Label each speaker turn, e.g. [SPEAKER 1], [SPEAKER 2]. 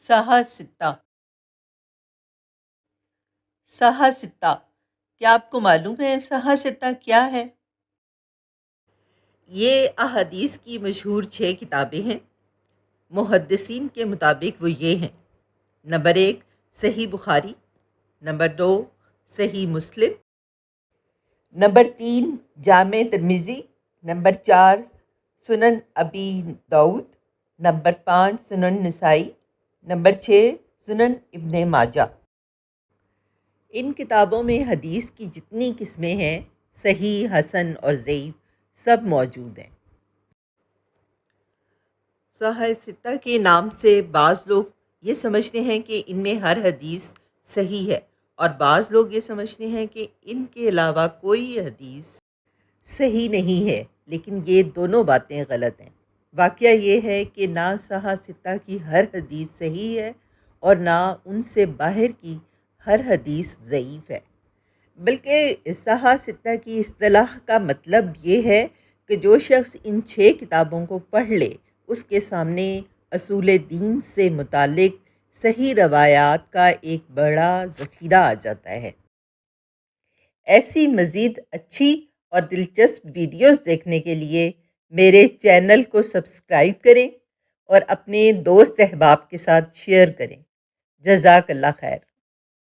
[SPEAKER 1] سہا ستہ۔ سہا ستہ، کیا آپ کو معلوم ہے سہا ستہ کیا ہے؟ یہ احادیث کی مشہور 6 کتابیں ہیں۔ محدثین کے مطابق وہ یہ ہیں: نمبر 1 صحیح بخاری، نمبر 2 صحیح مسلم، نمبر 3 جامع ترمذی، نمبر 4 سنن ابی داؤد، نمبر 5 سنن نسائی، نمبر 6 سنن ابن ماجہ۔ ان کتابوں میں حدیث کی جتنی قسمیں ہیں، صحیح، حسن اور ضعیف، سب موجود ہیں۔ سہا ستہ کے نام سے بعض لوگ یہ سمجھتے ہیں کہ ان میں ہر حدیث صحیح ہے، اور بعض لوگ یہ سمجھتے ہیں کہ ان کے علاوہ کوئی حدیث صحیح نہیں ہے، لیکن یہ دونوں باتیں غلط ہیں۔ واقعہ یہ ہے کہ نہ سہا ستہ کی ہر حدیث صحیح ہے اور نہ ان سے باہر کی ہر حدیث ضعیف ہے، بلکہ سہا ستہ کی اصطلاح کا مطلب یہ ہے کہ جو شخص ان 6 کتابوں کو پڑھ لے، اس کے سامنے اصول دین سے متعلق صحیح روایات کا ایک بڑا ذخیرہ آ جاتا ہے۔ ایسی مزید اچھی اور دلچسپ ویڈیوز دیکھنے کے لیے میرے چینل کو سبسکرائب کریں اور اپنے دوست احباب کے ساتھ شیئر کریں۔ جزاک اللہ خیر۔